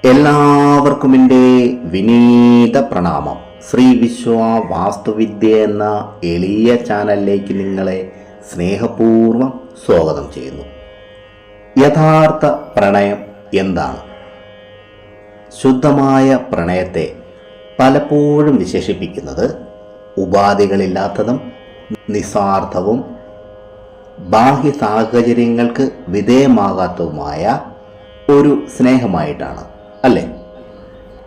എല്ലാവർക്കും എൻ്റെ വിനീത പ്രണാമം. ശ്രീ വിശ്വ വാസ്തുവിദ്യ എന്ന എളിയ ചാനലിലേക്ക് നിങ്ങളെ സ്നേഹപൂർവ്വം സ്വാഗതം ചെയ്യുന്നു. യഥാർത്ഥ പ്രണയം എന്താണ്? ശുദ്ധമായ പ്രണയത്തെ പലപ്പോഴും വിശേഷിപ്പിക്കുന്നത് ഉപാധികളില്ലാത്തതും നിസ്വാർത്ഥവും ബാഹ്യ സാഹചര്യങ്ങൾക്ക് വിധേയമാകാത്തതുമായ ഒരു സ്നേഹമായിട്ടാണ്, അല്ലേ?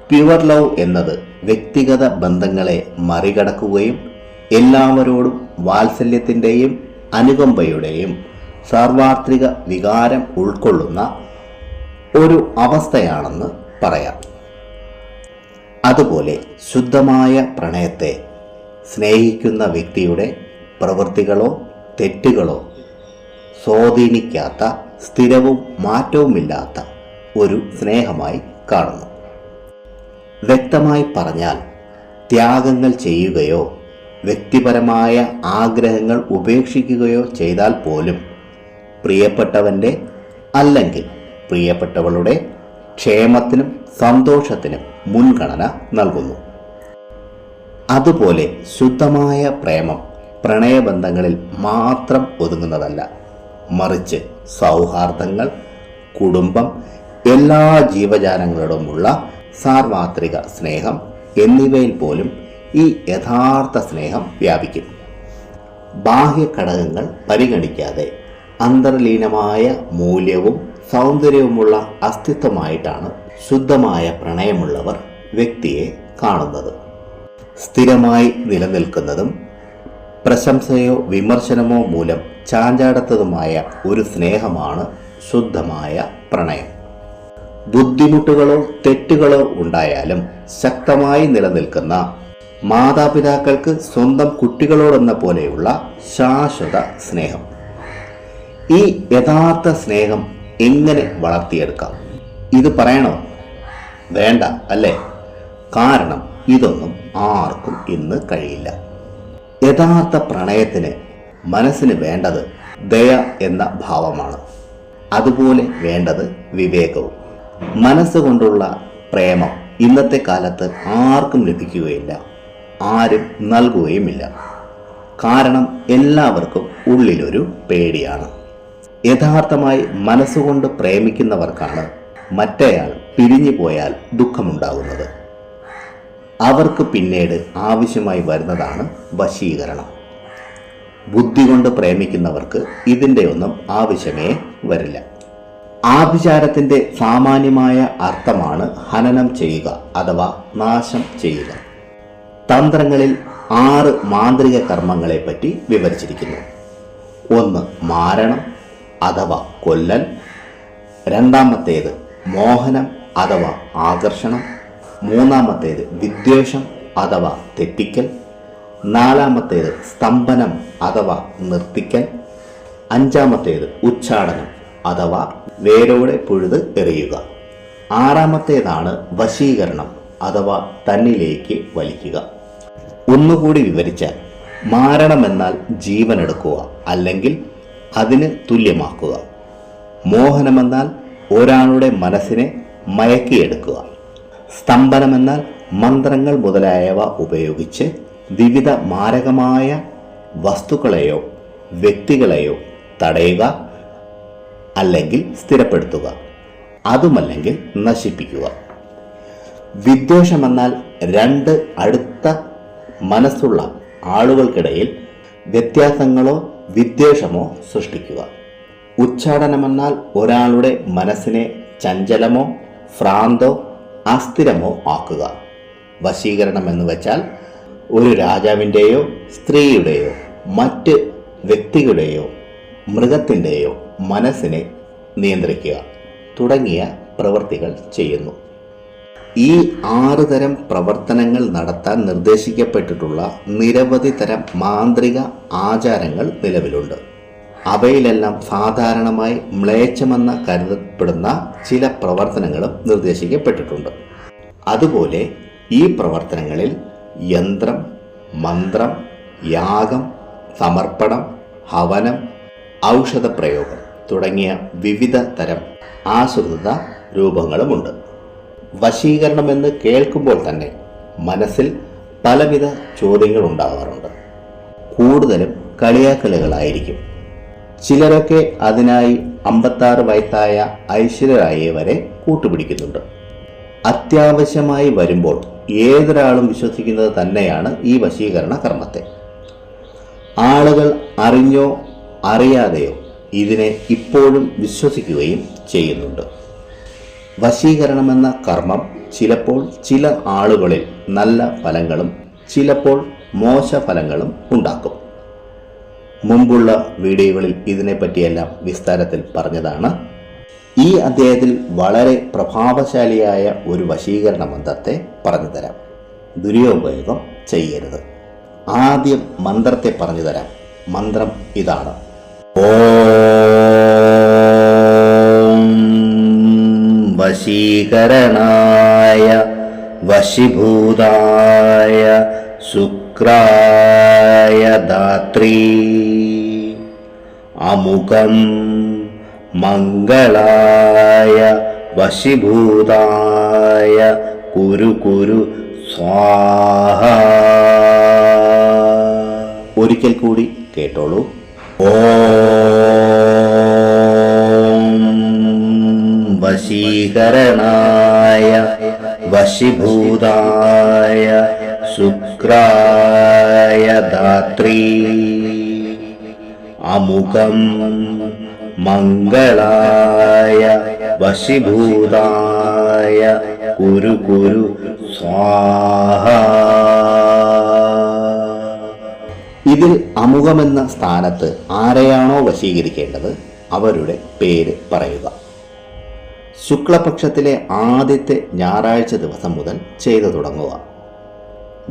പ്യുവർ ലവ് എന്നത് വ്യക്തിഗത ബന്ധങ്ങളെ മറികടക്കുകയും എല്ലാവരോടും വാത്സല്യത്തിൻ്റെയും അനുകമ്പയുടെയും സാർവത്രിക വികാരം ഉൾക്കൊള്ളുന്ന ഒരു അവസ്ഥയാണെന്ന് പറയാം. അതുപോലെ ശുദ്ധമായ പ്രണയത്തെ സ്നേഹിക്കുന്ന വ്യക്തിയുടെ പ്രവൃത്തികളോ തെറ്റുകളോ സ്വാധീനിക്കാത്ത, സ്ഥിരവും മാറ്റവുമില്ലാത്ത ഒരു സ്നേഹമായി കാണുന്നു. വ്യക്തമായി പറഞ്ഞാൽ, ത്യാഗങ്ങൾ ചെയ്യുകയോ വ്യക്തിപരമായ ആഗ്രഹങ്ങൾ ഉപേക്ഷിക്കുകയോ ചെയ്താൽ പോലും പ്രിയപ്പെട്ടവൻ്റെ അല്ലെങ്കിൽ പ്രിയപ്പെട്ടവളുടെ ക്ഷേമത്തിനും സന്തോഷത്തിനും മുൻഗണന നൽകുന്നു. അതുപോലെ ശുദ്ധമായ പ്രേമം പ്രണയബന്ധങ്ങളിൽ മാത്രം ഒതുങ്ങുന്നതല്ല, മറിച്ച് സൗഹാർദ്ദങ്ങൾ, കുടുംബം, എല്ലാ ജീവജാലങ്ങളോടുമുള്ള സാർവത്രിക സ്നേഹം എന്നിവയിൽ പോലും ഈ യഥാർത്ഥ സ്നേഹം വ്യാപിക്കും. ബാഹ്യ ഘടകങ്ങൾ പരിഗണിക്കാതെ അന്തർലീനമായ മൂല്യവും സൗന്ദര്യവുമുള്ള അസ്തിത്വമായിട്ടാണ് ശുദ്ധമായ പ്രണയമുള്ളവർ വ്യക്തിയെ കാണുന്നത്. സ്ഥിരമായി നിലനിൽക്കുന്നതും പ്രശംസയോ വിമർശനമോ മൂലം ചാഞ്ചാടത്തതുമായ ഒരു സ്നേഹമാണ് ശുദ്ധമായ പ്രണയം. ബുദ്ധിമുട്ടുകളോ തെറ്റുകളോ ഉണ്ടായാലും ശക്തമായി നിലനിൽക്കുന്ന, മാതാപിതാക്കൾക്ക് സ്വന്തം കുട്ടികളോടെന്ന പോലെയുള്ള ശാശ്വത സ്നേഹം. ഈ യഥാർത്ഥ സ്നേഹം എങ്ങനെ വളർത്തിയെടുക്കാം? ഇത് പറയണോ? വേണ്ട, അല്ലേ? കാരണം ഇതൊന്നും ആർക്കും ഇന്ന് കഴിയില്ല. യഥാർത്ഥ പ്രണയത്തിന് മനസ്സിന് വേണ്ടത് ദയ എന്ന ഭാവമാണ്. അതുപോലെ വേണ്ടത് വിവേകവും. മനസ്സുകൊണ്ടുള്ള പ്രേമം ഇന്നത്തെ കാലത്ത് ആർക്കും ലഭിക്കുകയില്ല, ആരും നൽകുകയുമില്ല. കാരണം എല്ലാവർക്കും ഉള്ളിലൊരു പേടിയാണ്. യഥാർത്ഥമായി മനസ്സുകൊണ്ട് പ്രേമിക്കുന്നവർക്കാണ് മറ്റേയാൾ പിരിഞ്ഞു പോയാൽ ദുഃഖമുണ്ടാകുന്നത്. അവർക്ക് പിന്നീട് ആവശ്യമായി വരുന്നതാണ് വശീകരണം. ബുദ്ധി കൊണ്ട് പ്രേമിക്കുന്നവർക്ക് ഇതിൻ്റെ ഒന്നും ആവശ്യമേ വരില്ല. ആഭിചാരത്തിൻ്റെ സാമാന്യമായ അർത്ഥമാണ് ഹനനം ചെയ്യുക അഥവാ നാശം ചെയ്യുക. തന്ത്രങ്ങളിൽ 6 മാന്ത്രിക കർമ്മങ്ങളെ പറ്റി വിവരിച്ചിരിക്കുന്നു. 1. മാരണം അഥവാ കൊല്ലൽ. 2. മോഹനം അഥവാ ആകർഷണം. 3. വിദ്വേഷം അഥവാ തെറ്റിക്കൽ. 4. സ്തംഭനം അഥവാ നിർത്തിക്കൽ. 5. ഉച്ചാടനം അഥവാ വേരോടെ പുഴുത് എറിയുക. 6. വശീകരണം അഥവാ തന്നിലേക്ക് വലിക്കുക. ഒന്നുകൂടി വിവരിച്ചാൽ, മാരണമെന്നാൽ ജീവനെടുക്കുക അല്ലെങ്കിൽ അതിന് തുല്യമാക്കുക. മോഹനമെന്നാൽ ഒരാളുടെ മനസ്സിനെ മയക്കിയെടുക്കുക. സ്തംഭനമെന്നാൽ മന്ത്രങ്ങൾ മുതലായവ ഉപയോഗിച്ച് വിവിധ മാരകമായ വസ്തുക്കളെയോ വ്യക്തികളെയോ തടയുക അല്ലെങ്കിൽ സ്ഥിരപ്പെടുത്തുക, അതുമല്ലെങ്കിൽ നശിപ്പിക്കുക. വിദ്വേഷമെന്നാൽ 2 അടുത്ത മനസ്സുള്ള ആളുകൾക്കിടയിൽ വ്യത്യാസങ്ങളോ വിദ്വേഷമോ സൃഷ്ടിക്കുക. ഉച്ചാടനമെന്നാൽ ഒരാളുടെ മനസ്സിനെ ചഞ്ചലമോ ഭ്രാന്തോ അസ്ഥിരമോ ആക്കുക. വശീകരണം എന്ന് വെച്ചാൽ ഒരു രാജാവിൻ്റെയോ സ്ത്രീയുടെയോ മറ്റ് വ്യക്തിയുടെയോ മൃഗത്തിൻ്റെയോ മനസ്സിനെ നിയന്ത്രിക്കുക തുടങ്ങിയ പ്രവൃത്തികൾ ചെയ്യുന്നു. ഈ 6 തരം പ്രവർത്തനങ്ങൾ നടത്താൻ നിർദ്ദേശിക്കപ്പെട്ടിട്ടുള്ള നിരവധി തരം മാന്ത്രിക ആചാരങ്ങൾ നിലവിലുണ്ട്. അവയിലെല്ലാം സാധാരണമായി മ്ലേച്ഛമെന്ന് കരുതപ്പെടുന്ന ചില പ്രവർത്തനങ്ങളും നിർദ്ദേശിക്കപ്പെട്ടിട്ടുണ്ട്. അതുപോലെ ഈ പ്രവർത്തനങ്ങളിൽ യന്ത്രം, മന്ത്രം, യാഗം, സമർപ്പണം, ഹവനം, ഔഷധപ്രയോഗം തുടങ്ങിയ വിവിധ തരം ആശ്രിത രൂപങ്ങളുമുണ്ട്. വശീകരണമെന്ന് കേൾക്കുമ്പോൾ തന്നെ മനസ്സിൽ പലവിധ ചോദ്യങ്ങൾ ഉണ്ടാകാറുണ്ട്. കൂടുതലും കളിയാക്കലുകളായിരിക്കും. ചിലരൊക്കെ അതിനായി 56 വയസ്സായ ഐശ്വര്യയെ വരെ കൂട്ടുപിടിക്കുന്നുണ്ട്. അത്യാവശ്യമായി വരുമ്പോൾ ഏതൊരാളും വിശ്വസിക്കുന്നത് തന്നെയാണ് ഈ വശീകരണ കർമ്മത്തെ. ആളുകൾ അറിഞ്ഞോ അറിയാതെയോ ഇതിനെ ഇപ്പോഴും വിശ്വസിക്കുകയും ചെയ്യുന്നുണ്ട്. വശീകരണമെന്ന കർമ്മം ചിലപ്പോൾ ചില ആളുകളിൽ നല്ല ഫലങ്ങളും ചിലപ്പോൾ മോശ ഫലങ്ങളും ഉണ്ടാക്കും. മുമ്പുള്ള വീഡിയോകളിൽ ഇതിനെപ്പറ്റിയെല്ലാം വിസ്താരത്തിൽ പറഞ്ഞതാണ്. ഈ അധ്യായത്തിൽ വളരെ പ്രഭാവശാലിയായ ഒരു വശീകരണ മന്ത്രത്തെ പറഞ്ഞു തരാം. ദുരുപയോഗം ചെയ്യരുത്. ആദ്യം മന്ത്രത്തെ പറഞ്ഞു തരാം. മന്ത്രം ഇതാണ്: ഓം വശീകരണായ വശീഭൂതായ ശുക്രായ ധാത്രീ അമുഖം മംഗളായ വശീഭൂതായ കുരു കുരു സ്വാഹ. ഒരിക്കൽ കൂടി കേട്ടോളൂ. ഓം വശീകരണായ വശീഭൂതായ ശുക്രായ ധാത്രീ അമുഖം മംഗളായ വശീഭൂതായ കുരു കുരു സ്വാഹ. ഇതിൽ അമുഖമെന്ന സ്ഥാനത്ത് ആരെയാണോ വശീകരിക്കേണ്ടത് അവരുടെ പേര് പറയുക. ശുക്ലപക്ഷത്തിലെ ആദ്യത്തെ ഞായറാഴ്ച ദിവസം മുതൽ ചെയ്തു തുടങ്ങുക.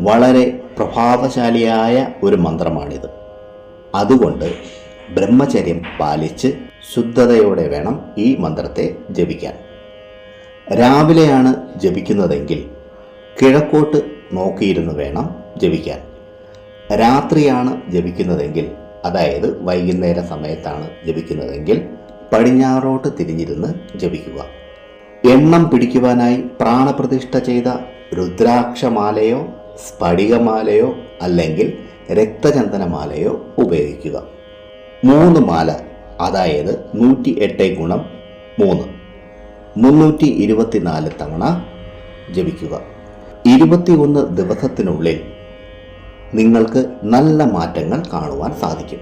വളരെ പ്രഭാവശാലിയായ ഒരു മന്ത്രമാണിത്. അതുകൊണ്ട് ബ്രഹ്മചര്യം പാലിച്ച് ശുദ്ധതയോടെ വേണം ഈ മന്ത്രത്തെ ജപിക്കാൻ. രാവിലെയാണ് ജപിക്കുന്നതെങ്കിൽ കിഴക്കോട്ട് നോക്കിയിരുന്ന് വേണം ജപിക്കാൻ. രാത്രിയാണ് ജപിക്കുന്നതെങ്കിൽ, അതായത് വൈകുന്നേര സമയത്താണ് ജപിക്കുന്നതെങ്കിൽ പടിഞ്ഞാറോട്ട് തിരിഞ്ഞിരുന്ന് ജപിക്കുക. എണ്ണം പിടിക്കുവാനായി പ്രാണപ്രതിഷ്ഠ ചെയ്ത രുദ്രാക്ഷമാലയോ സ്ഫടികമാലയോ അല്ലെങ്കിൽ രക്തചന്ദനമാലയോ ഉപയോഗിക്കുക. 3 മാല, അതായത് 108 ഗുണം 3 324 തവണ ജപിക്കുക. 21 ദിവസത്തിനുള്ളിൽ നിങ്ങൾക്ക് നല്ല മാറ്റങ്ങൾ കാണുവാൻ സാധിക്കും.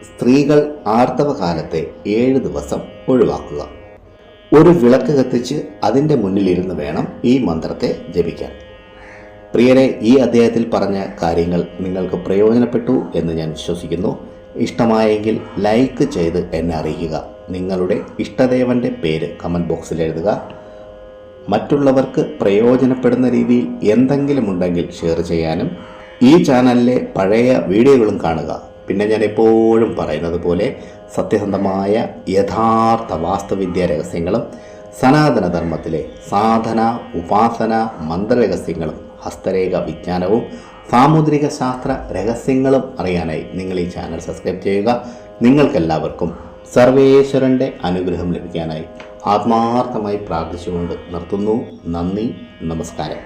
സ്ത്രീകൾ ആർത്തവകാലത്തെ 7 ദിവസം ഒഴിവാക്കുക. ഒരു വിളക്ക് കത്തിച്ച് അതിൻ്റെ മുന്നിലിരുന്ന് വേണം ഈ മന്ത്രത്തെ ജപിക്കാൻ. പ്രിയരെ, ഈ അധ്യായത്തിൽ പറഞ്ഞ കാര്യങ്ങൾ നിങ്ങൾക്ക് പ്രയോജനപ്പെട്ടു എന്ന് ഞാൻ വിശ്വസിക്കുന്നു. ഇഷ്ടമായെങ്കിൽ ലൈക്ക് ചെയ്ത് എന്നെ അറിയിക്കുക. നിങ്ങളുടെ ഇഷ്ടദേവൻ്റെ പേര് കമൻറ്റ് ബോക്സിൽ എഴുതുക. മറ്റുള്ളവർക്ക് പ്രയോജനപ്പെടുന്ന രീതിയിൽ എന്തെങ്കിലും ഉണ്ടെങ്കിൽ ഷെയർ ചെയ്യാനും ഈ ചാനലിലെ പഴയ വീഡിയോകളും കാണുക. പിന്നെ ഞാൻ എപ്പോഴും പറയുന്നത് പോലെ സത്യസന്ധമായ യഥാർത്ഥ വാസ്തുവിദ്യ രഹസ്യങ്ങളും സനാതനധർമ്മത്തിലെ സാധന ഉപാസന മന്ത്രരഹസ്യങ്ങളും ഹസ്തരേഖ വിജ്ഞാനവും സാമുദ്രിക ശാസ്ത്ര രഹസ്യങ്ങളും അറിയാനായി നിങ്ങൾ ഈ ചാനൽ സബ്സ്ക്രൈബ് ചെയ്യുക. നിങ്ങൾക്കെല്ലാവർക്കും സർവേശ്വരൻ്റെ അനുഗ്രഹം ലഭിക്കാനായി ആത്മാർത്ഥമായി പ്രാർത്ഥിച്ചുകൊണ്ട് നിർത്തുന്നു. നന്ദി, നമസ്കാരം.